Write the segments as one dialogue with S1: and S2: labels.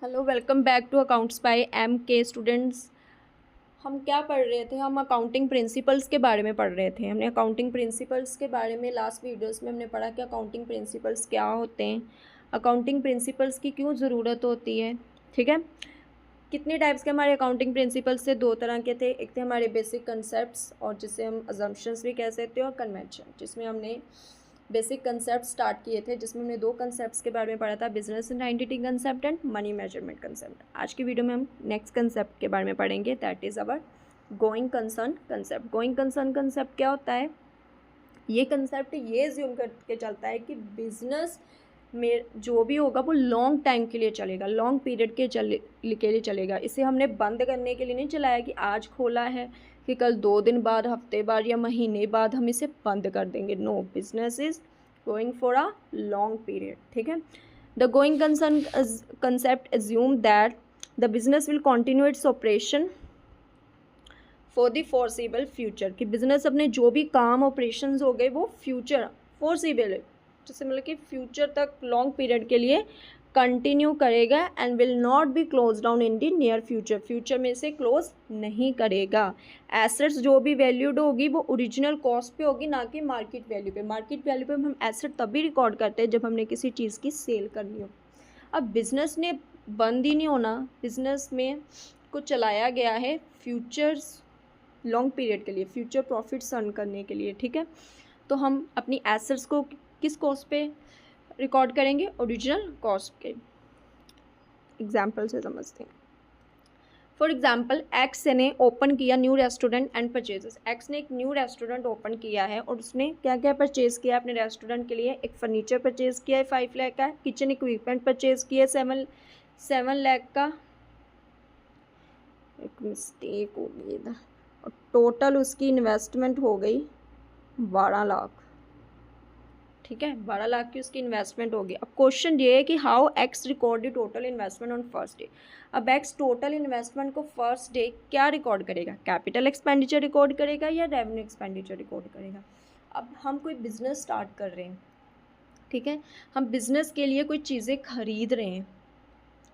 S1: Hello, welcome back to accounts by M K students. हम क्या पढ़ रहे थे? हम अकाउंटिंग प्रिंसिपल्स के बारे में पढ़ रहे थे। हमने अकाउंटिंग प्रिंसिपल्स के बारे में लास्ट वीडियोस में हमने पढ़ा कि अकाउंटिंग प्रिंसिपल्स क्या होते हैं, अकाउंटिंग प्रिंसिपल्स की क्यों ज़रूरत होती है। ठीक है, कितने टाइप्स के हमारे अकाउंटिंग प्रिंसिपल्स थे? दो तरह के थे। एक थे हमारे बेसिक कंसेप्ट्स और जिसे हम अजम्पशंस भी कह सकते हैं, और कन्वेंशन, जिसमें हमने बेसिक कंसेप्ट स्टार्ट किए थे, जिसमें हमने दो कंसेप्ट्स के बारे में पढ़ा था, business entity concept and money measurement concept. आज की वीडियो में हम नेक्स्ट कंसेप्ट के बारे में पढ़ेंगे, that is our going concern concept. Going concern concept क्या होता है? ये कंसेप्ट ये एज्यूम करके चलता है कि बिजनेस में जो भी होगा वो लॉन्ग टाइम के लिए चलेगा, लॉन्ग पीरियड के लिए चलेगा। इसे हमने बंद करने के लिए नहीं चलाया कि आज खोला है कि कल 2 दिन बाद, हफ्ते बाद या महीने बाद हम इसे बंद कर देंगे। No, business is going for a long period. ठीक है, the going concern concept assume that the business will continue its operation for the foreseeable future, कि बिजनेस अपने जो भी काम ऑपरेशंस हो गए वो फ्यूचर फोर्सेबल है, जैसे मतलब कि फ्यूचर तक लॉन्ग पीरियड के लिए कंटिन्यू करेगा and will not be close down in the near future, future में से क्लोज नहीं करेगा। एसेट्स जो भी वैल्यूड होगी वो ओरिजिनल कॉस्ट पे होगी, ना कि मार्केट वैल्यू पे। मार्केट वैल्यू पे हम एसेट तभी रिकॉर्ड करते हैं जब हमने किसी चीज़ की सेल करनी हो। अब बिजनेस ने बंद ही नहीं होना, बिजनेस में को चलाया गया है फ्यूचर्स लॉन्ग पीरियड के लिए, फ्यूचर प्रॉफिट्स अर्न करने के लिए। ठीक है, तो हम अपनी एसेट्स को किस कॉस्ट पे रिकॉर्ड करेंगे? ओरिजिनल कॉस्ट के। एग्जाम्पल से समझते हैं। फॉर एग्जाम्पल, एक्स ने ओपन किया new restaurant and purchases. X ने एक न्यू रेस्टोरेंट ओपन किया है और उसने क्या क्या परचेज किया अपने रेस्टोरेंट के लिए? एक फर्नीचर परचेज किया है 5 लाख का, किचन इक्विपमेंट परचेज किया है 7 लाख का, एक मिस्टेक हो गई था, और टोटल उसकी इन्वेस्टमेंट हो गई 12 लाख। ठीक है, 12 लाख की उसकी इन्वेस्टमेंट होगी। अब क्वेश्चन ये है कि how x record the total investment on first day. अब एक्स टोटल इन्वेस्टमेंट को फर्स्ट डे क्या रिकॉर्ड करेगा? कैपिटल एक्सपेंडिचर रिकॉर्ड करेगा या रेवेन्यू एक्सपेंडिचर रिकॉर्ड करेगा? अब हम कोई बिजनेस स्टार्ट कर रहे हैं, ठीक है, हम बिजनेस के लिए कोई चीज़ें खरीद रहे हैं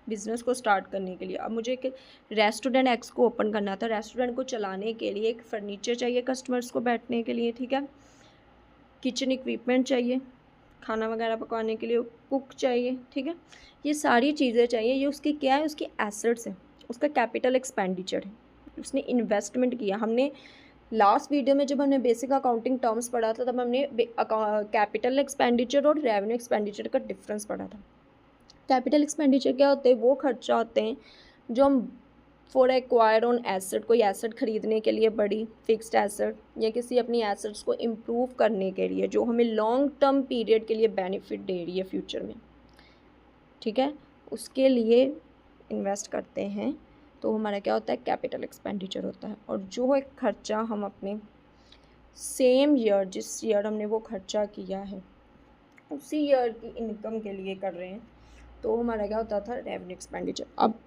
S1: बिजनेस को स्टार्ट करने के लिए। अब मुझे एक रेस्टोरेंट एक्स को ओपन करना था, रेस्टोरेंट को चलाने के लिए एक फर्नीचर चाहिए कस्टमर्स को बैठने के लिए, ठीक है, किचन इक्विपमेंट चाहिए, खाना वगैरह पकाने के लिए कुक चाहिए, ठीक है, ये सारी चीज़ें चाहिए। ये उसकी क्या है? उसकी एसेट्स है, उसका कैपिटल एक्सपेंडिचर है, उसने इन्वेस्टमेंट किया। हमने लास्ट वीडियो में जब हमने बेसिक अकाउंटिंग टर्म्स पढ़ा था तब हमने कैपिटल एक्सपेंडिचर और रेवेन्यू एक्सपेंडिचर का डिफरेंस पढ़ा था। कैपिटल एक्सपेंडिचर क्या होते हैं? वो खर्चा होते हैं जो हम फॉर एक्वायर ऑन एसेट, कोई एसेट खरीदने के लिए, बड़ी फिक्स्ड एसेट या किसी अपनी एसेट्स को इम्प्रूव करने के लिए, जो हमें लॉन्ग टर्म पीरियड के लिए बेनिफिट दे रही है फ्यूचर में, ठीक है, उसके लिए इन्वेस्ट करते हैं, तो हमारा क्या होता है? कैपिटल एक्सपेंडिचर होता है। और जो एक खर्चा हम अपने सेम ईयर, जिस ईयर हमने वो खर्चा किया है उसी ईयर की इनकम के लिए कर रहे हैं, तो हमारा क्या होता था? Revenue expenditure. अब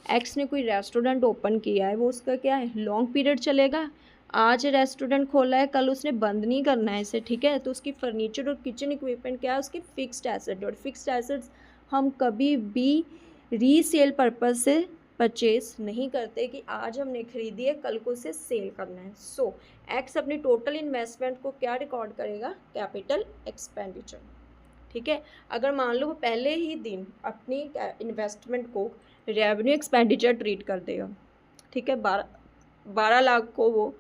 S1: एक्स ने कोई रेस्टोरेंट ओपन किया है, वो उसका क्या है? लॉन्ग पीरियड चलेगा। आज रेस्टोरेंट खोला है, कल उसने बंद नहीं करना है इसे, ठीक है, तो उसकी फर्नीचर और किचन इक्विपमेंट क्या है? उसकी फिक्स्ड एसेट, और फिक्स्ड एसेट्स हम कभी भी रीसेल पर्पज से परचेज नहीं करते कि आज हमने खरीदी है कल को उसे सेल करना है। सो एक्स अपनी टोटल इन्वेस्टमेंट को क्या रिकॉर्ड करेगा? Capital expenditure. ठीक है, अगर मान लो वो पहले ही दिन अपनी इन्वेस्टमेंट को रेवेन्यू एक्सपेंडिचर ट्रीट कर देगा, ठीक है, 12 लाख को वो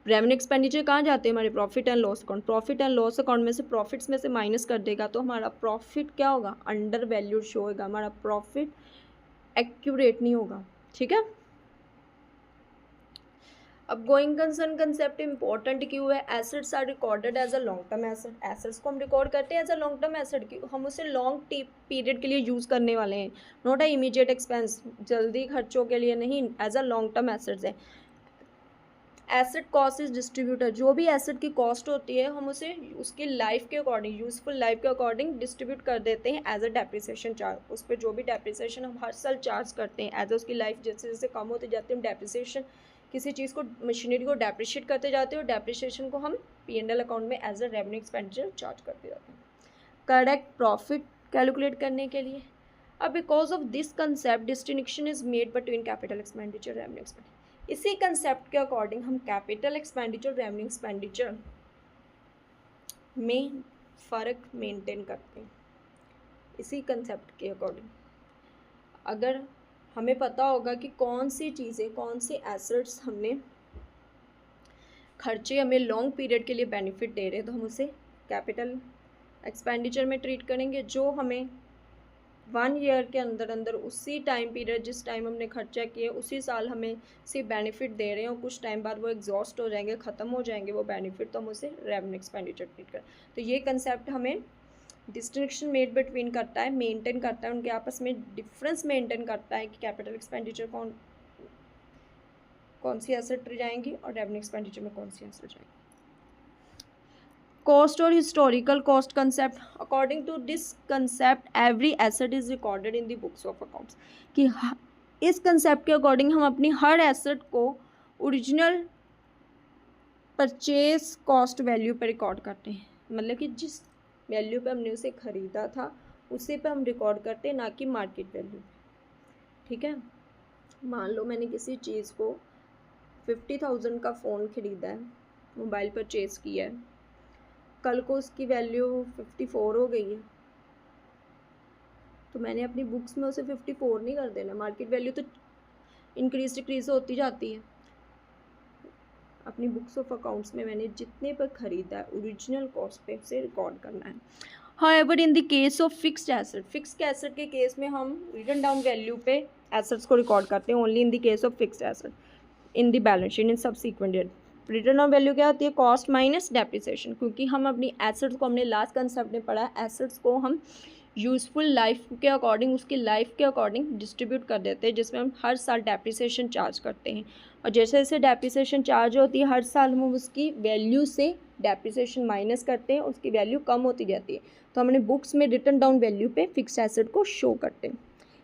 S1: रेवेन्यू एक्सपेंडिचर कहाँ जाते हैं? हमारे profit and loss account. Profit and loss account में से प्रॉफिट्स में से माइनस कर देगा, तो हमारा प्रॉफिट क्या होगा? अंडर वैल्यूड शो होगा, हमारा प्रॉफिट एक्यूरेट नहीं होगा। ठीक है, अब गोइंग कंसर्न कंसेप्ट इंपॉर्टेंट क्यों है? Assets are recorded as a long term asset. Assets को हम रिकॉर्ड करते हैं as a long term asset की, हम उसे लॉन्ग पीरियड के लिए यूज़ करने वाले हैं, नॉट अ इमीडिएट एक्सपेंस, जल्दी खर्चों के लिए नहीं, as a long term assets है। एसेट कॉस्ट इज डिस्ट्रीब्यूटर, जो भी एसेट की कॉस्ट होती है हम उसे उसकी लाइफ के अकॉर्डिंग, यूजफुल लाइफ के अकॉर्डिंग डिस्ट्रीब्यूट कर देते हैं एज अ डेप्रिसिएशन चार्ज। उस पर जो भी डेप्रिसिएशन हम हर साल चार्ज करते हैं एज अ उसकी लाइफ जैसे जैसे कम होती जाती है, हम डेप्रिसिएशन किसी चीज़ को, मशीनरी को डेप्रिशिएट करते जाते हैं, और डेप्रिसिएशन को हम P&L अकाउंट में as a revenue expenditure charge करते जाते हैं। करेक्ट प्रॉफिट कैलकुलेट करने के लिए अब because of this concept distinction is made between capital expenditure revenue expenditure. इसी कंसेप्ट के अकॉर्डिंग हम कैपिटल एक्सपेंडिचर रेवेन्यू एक्सपेंडिचर में फ़र्क मेंटेन करते हैं। इसी कंसेप्ट के अकॉर्डिंग अगर हमें पता होगा कि कौन सी चीज़ें, कौन से एसेट्स हमने खर्चे हमें लॉन्ग पीरियड के लिए बेनिफिट दे रहे हैं, तो हम उसे कैपिटल एक्सपेंडिचर में ट्रीट करेंगे। जो हमें 1 ईयर के अंदर अंदर उसी टाइम पीरियड जिस टाइम हमने खर्चा किया उसी साल हमें सिर्फ बेनिफिट दे रहे हैं और कुछ टाइम बाद वो एग्जॉस्ट हो जाएंगे, ख़त्म हो जाएंगे वो बेनिफिट, तो हम उसे रेवेन्यू एक्सपेंडिचर ट्रीट करें। तो ये कंसेप्ट हमें डिस्टिंक्शन मेड बिटवीन करता है, मेंटेन करता है, उनके आपस में डिफरेंस मेंटेन करता है कि कैपिटल एक्सपेंडिचर कौन सी एसेट जाएंगी और रेवेन्यू एक्सपेंडिचर में कौन सी एसेट जाएंगी। कॉस्ट और historical cost concept, according to this concept every asset is recorded in the books of accounts. कि इस कंसेप्ट के अकॉर्डिंग हम अपनी हर एसेट को ओरिजिनल परचेज कॉस्ट वैल्यू पर रिकॉर्ड करते हैं। मतलब कि जिस वैल्यू पे हमने उसे ख़रीदा था उसी पे हम रिकॉर्ड करते हैं, ना कि मार्केट वैल्यू। ठीक है, मान लो मैंने किसी चीज़ को 50,000 का फ़ोन ख़रीदा है, मोबाइल परचेज़ किया है, कल को उसकी वैल्यू 54 हो गई है, तो मैंने अपनी बुक्स में उसे 54 नहीं कर देना। मार्केट वैल्यू तो इंक्रीज डिक्रीज होती जाती है। अपनी बुक्स ऑफ अकाउंट्स में मैंने जितने पर ख़रीदा है ओरिजिनल कॉस्ट पे उसे रिकॉर्ड करना है। However in the case of fixed asset, fixed asset के केस में हम रिटन डाउन वैल्यू पे एसेट्स को रिकॉर्ड करते हैं। Only in the case of fixed asset in the balance sheet in subsequent year. Return on value क्या होती है? Cost minus depreciation. क्योंकि हम अपनी एसेट्स को, हमने लास्ट कंसेप्ट में पढ़ा है, एसेट्स को हम यूज़फुल लाइफ के अकॉर्डिंग, उसकी लाइफ के अकॉर्डिंग डिस्ट्रीब्यूट कर देते हैं, जिसमें हम हर साल डेप्रिसिएशन चार्ज करते हैं। और जैसे जैसे डेप्रिसिएशन चार्ज होती है हर साल हम उसकी वैल्यू से डेप्रिसिएशन माइनस करते हैं, उसकी वैल्यू कम होती जाती है। तो हमने बुक्स में रिटन डाउन वैल्यू पे फिक्स एसेट को शो करते हैं।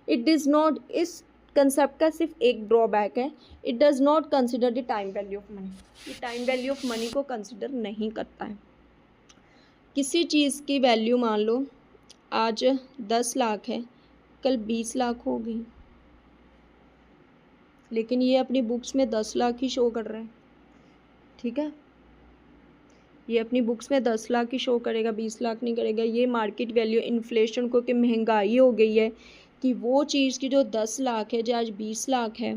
S1: इट डज नॉट, इस कंसेप्ट का सिर्फ एक ड्रॉबैक है, it does not consider the time value of money. ये टाइम वैल्यू ऑफ मनी को कंसिडर नहीं करता है। किसी चीज़ की वैल्यू मान लो आज 10 लाख है, कल 20 लाख हो गई, लेकिन ये अपनी बुक्स में 10 लाख ही शो कर रहा है। ठीक है, ये अपनी बुक्स में 10 लाख ही शो करेगा, 20 लाख नहीं करेगा। ये मार्केट वैल्यू इन्फ्लेशन को, कि महंगाई हो गई है, कि वो चीज़ की जो 10 लाख है जो आज 20 लाख है,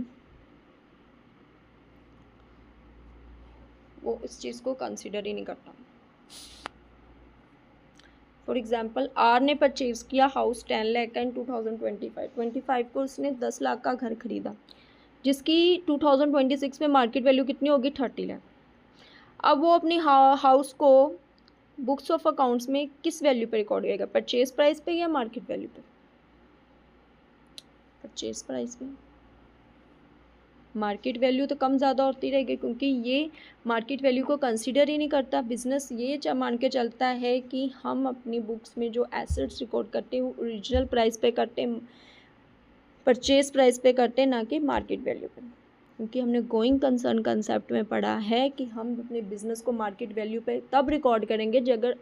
S1: वो इस चीज़ को कंसिडर ही नहीं करता। फॉर एग्जांपल, आर ने परचेज़ किया हाउस 10 लाख का इन 2025 को उसने 10 लाख का घर खरीदा, जिसकी 2026 में मार्केट वैल्यू कितनी होगी? 30 लाख। अब वो अपनी हाउस को बुक्स ऑफ अकाउंट्स में किस वैल्यू पे रिकॉर्ड करेगा? परचेज प्राइस पे या मार्केट वैल्यू पे? परचेज प्राइस पे। मार्केट वैल्यू तो कम ज़्यादा होती रहेगी, क्योंकि ये मार्केट वैल्यू को कंसीडर ही नहीं करता। बिजनेस ये मान के चलता है कि हम अपनी बुक्स में जो एसेट्स रिकॉर्ड करते हैं वो ओरिजिनल प्राइस पे करते हैं, परचेज प्राइस पे करते हैं, ना कि मार्केट वैल्यू पे। क्योंकि हमने गोइंग कंसर्न कंसेप्ट में पढ़ा है कि हम अपने बिज़नेस को मार्केट वैल्यू पे तब रिकॉर्ड करेंगे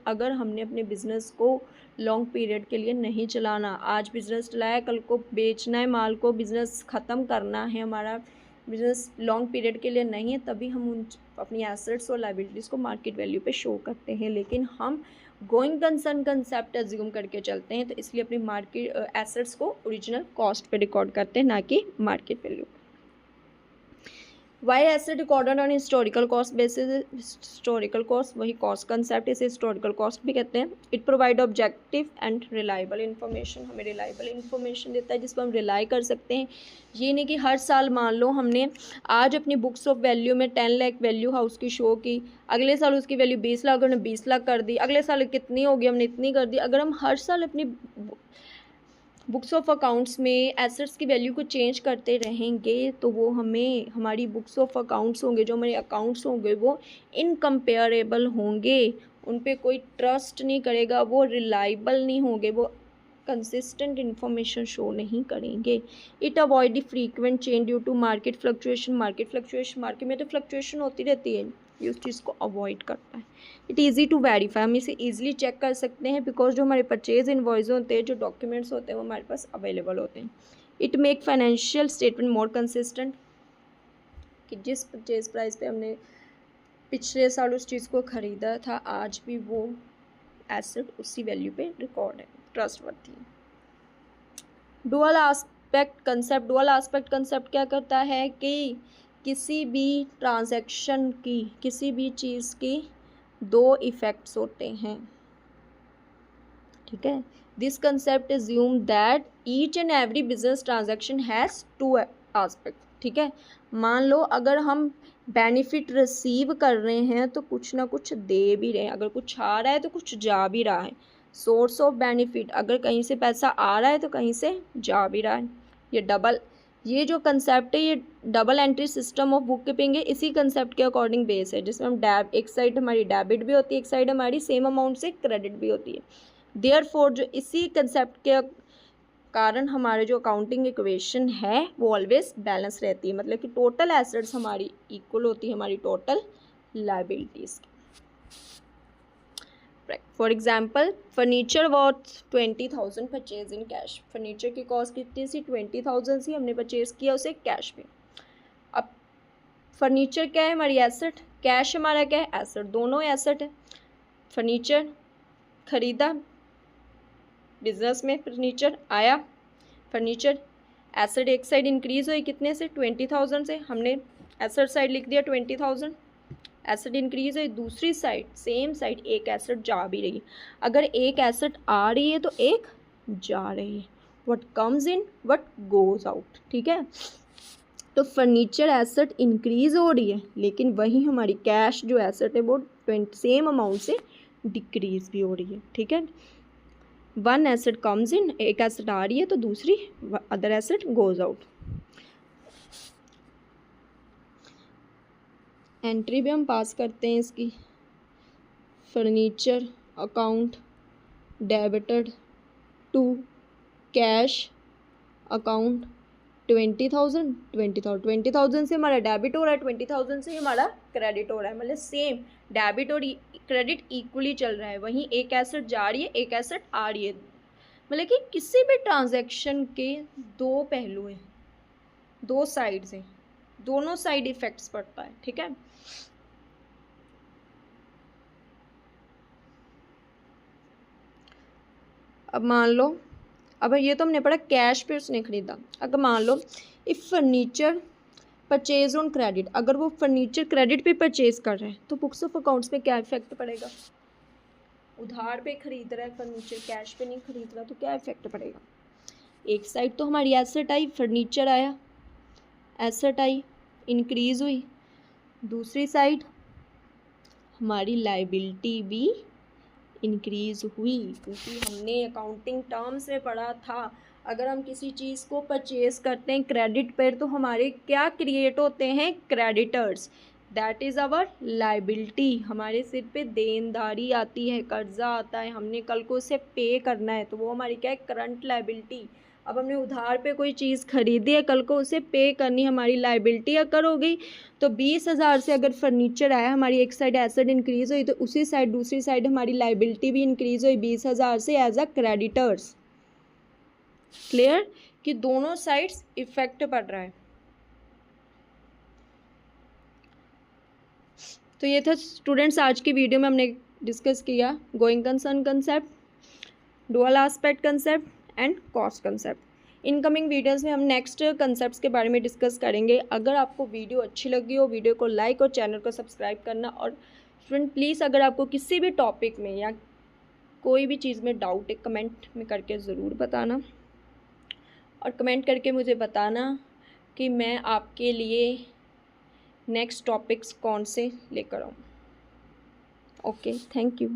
S1: अगर हमने अपने बिज़नेस को लॉन्ग पीरियड के लिए नहीं चलाना। आज बिज़नेस चलाया, कल को बेचना है माल को, बिज़नेस ख़त्म करना है, हमारा बिज़नेस लॉन्ग पीरियड के लिए नहीं है, तभी हम अपनी एसेट्स और लायबिलिटीज़ को मार्केट वैल्यू पे शो करते हैं। लेकिन हम गोइंग कंसर्न कंसेप्ट एज्यूम करके चलते हैं, तो इसलिए अपनी मार्केट एसेट्स को ओरिजिनल कॉस्ट पे रिकॉर्ड करते हैं, ना कि market value. Why asset recorded on historical cost basis? Historical cost वही कॉस्ट कंसेप्ट, इसे हिस्टोरिकल कॉस्ट भी कहते हैं। It provide objective and reliable information, हमें रिलायबल इन्फॉर्मेशन देता है जिस पर हम रिलाई कर सकते हैं। ये नहीं कि हर साल मान लो हमने आज अपनी बुक्स ऑफ वैल्यू में 10 लाख वैल्यू हाउस की शो की, अगले साल उसकी वैल्यू 20 लाख, हमने 20 लाख कर दी, अगले साल कितनी होगी, हमने इतनी कर दी। अगर हम हर साल अपनी बुक्स ऑफ अकाउंट्स में एसेट्स की वैल्यू को चेंज करते रहेंगे तो वो हमें, हमारी बुक्स ऑफ अकाउंट्स होंगे, जो हमारे अकाउंट्स होंगे, वो इनकम्पेरेबल होंगे, उन पे कोई ट्रस्ट नहीं करेगा, वो रिलायबल नहीं होंगे, वो कंसिस्टेंट इन्फॉर्मेशन शो नहीं करेंगे। It avoid the frequent change due to market fluctuation. Market में तो फ्लक्चुएशन होती रहती है, ये उस चीज़ को अवॉइड करता है। इट ईज़ी टू वेरीफाई, हम इसे ईजिली चेक कर सकते हैं बिकॉज जो हमारे परचेज इनवॉइस होते हैं, जो डॉक्यूमेंट्स होते हैं वो हमारे पास अवेलेबल होते हैं। It make financial statement more consistent, कि जिस परचेज प्राइस पे हमने पिछले साल उस चीज़ को ख़रीदा था, आज भी वो एसेट उसी वैल्यू पे रिकॉर्ड है, ट्रस्टवर्दी है। Dual aspect concept, dual aspect concept क्या करता है कि किसी भी ट्रांजैक्शन की, किसी भी चीज़ की दो इफ़ेक्ट्स होते हैं, ठीक है। This concept assume that each and every business transaction has two aspect, ठीक है। मान लो अगर हम बेनिफिट रिसीव कर रहे हैं तो कुछ ना कुछ दे भी रहे हैं, अगर कुछ आ रहा है तो कुछ जा भी रहा है। सोर्स ऑफ बेनिफिट, अगर कहीं से पैसा आ रहा है तो कहीं से जा भी रहा है। ये जो कंसेप्ट है ये double entry system of book keeping है, इसी कंसेप्ट के अकॉर्डिंग बेस है, जिसमें हम एक साइड हमारी डेबिट भी होती है, एक साइड हमारी सेम अमाउंट से क्रेडिट भी होती है। देयरफॉर जो इसी कंसेप्ट के कारण हमारे जो अकाउंटिंग इक्वेशन है वो ऑलवेज बैलेंस रहती है, मतलब कि टोटल एसेट्स हमारी इक्वल होती है हमारी टोटल लाइबिलिटीज़ की। For example furniture what 20,000 purchase in cash, furniture की कॉस्ट कितनी सी 20,000 सी, हमने परचेज किया उसे कैश में। अब फर्नीचर क्या है हमारी एसेट, कैश हमारा क्या है एसेट, दोनों एसेट है। फर्नीचर खरीदा, बिजनेस में फर्नीचर आया, फर्नीचर एसेट एक साइड इंक्रीज हुई कितने से 20,000 से, हमने एसेट साइड लिख दिया 20,000, एसेट इंक्रीज है। दूसरी साइड सेम साइड एक एसेट जा भी रही है, अगर एक एसेट आ रही है तो एक जा रही है, what comes in what goes out, ठीक है। तो फर्नीचर एसेट इंक्रीज हो रही है, लेकिन वही हमारी कैश जो एसेट है वो सेम अमाउंट से डिक्रीज भी हो रही है, ठीक है। वन एसेट कम्स इन, एक एसेट आ रही है तो दूसरी other asset goes out. Entry भी हम पास करते हैं इसकी, furniture account debited to cash account 20,000 से हमारा डेबिट हो रहा है, 20,000 से हमारा क्रेडिट हो रहा है, मतलब सेम डेबिट और क्रेडिट इक्वली चल रहा है। वहीं एक एसेट जा रही है एक एसेट आ रही है, मतलब कि किसी भी ट्रांजैक्शन के दो पहलू हैं, दो साइड्स हैं, दोनों साइड इफेक्ट्स पड़ता है, ठीक है। अब मान लो, अब ये तो हमने पढ़ा कैश पे उसने खरीदा, अगर मान लो if furniture purchase on credit, अगर वो फर्नीचर क्रेडिट पे परचेज कर रहे हैं तो बुक्स ऑफ अकाउंट्स में क्या इफेक्ट पड़ेगा, उधार पे खरीद रहा है फर्नीचर, कैश पे नहीं खरीद रहा, तो क्या इफेक्ट पड़ेगा। एक साइड तो हमारी एसेट आई, फर्नीचर आया, एसेट आई इंक्रीज हुई, दूसरी साइड हमारी लाइबिलिटी भी इंक्रीज हुई, क्योंकि हमने अकाउंटिंग टर्म्स में पढ़ा था अगर हम किसी चीज़ को परचेज करते हैं क्रेडिट पर तो हमारे क्या क्रिएट होते हैं creditors, that is our liability, हमारे सिर पे देनदारी आती है, कर्जा आता है, हमने कल को उसे पे करना है तो वो हमारी क्या है करंट लाइबिलिटी। अब हमने उधार पे कोई चीज़ खरीदी है, कल को उसे पे करनी, हमारी लाइबिलिटी अगर हो गई तो 20,000 से अगर फर्नीचर आया, हमारी एक साइड एसेट इंक्रीज हुई तो उसी साइड दूसरी साइड हमारी लाइबिलिटी भी इंक्रीज हुई 20,000 से एज अ क्रेडिटर्स। क्लियर कि दोनों साइड्स इफेक्ट पड़ रहा है। तो ये था स्टूडेंट्स आज की वीडियो में हमने डिस्कस किया going concern concept, dual aspect concept and cost concept. Incoming videos में हम नेक्स्ट कंसेप्ट्स के बारे में डिस्कस करेंगे। अगर आपको वीडियो अच्छी लगी हो वीडियो को लाइक और चैनल को सब्सक्राइब करना, और स्टूडेंट प्लीज़ अगर आपको किसी भी टॉपिक में या कोई भी चीज़ में डाउट है कमेंट में करके ज़रूर बताना, और कमेंट करके मुझे बताना कि मैं आपके लिए नेक्स्ट टॉपिक्स कौन से लेकर आऊँ। Okay, thank you.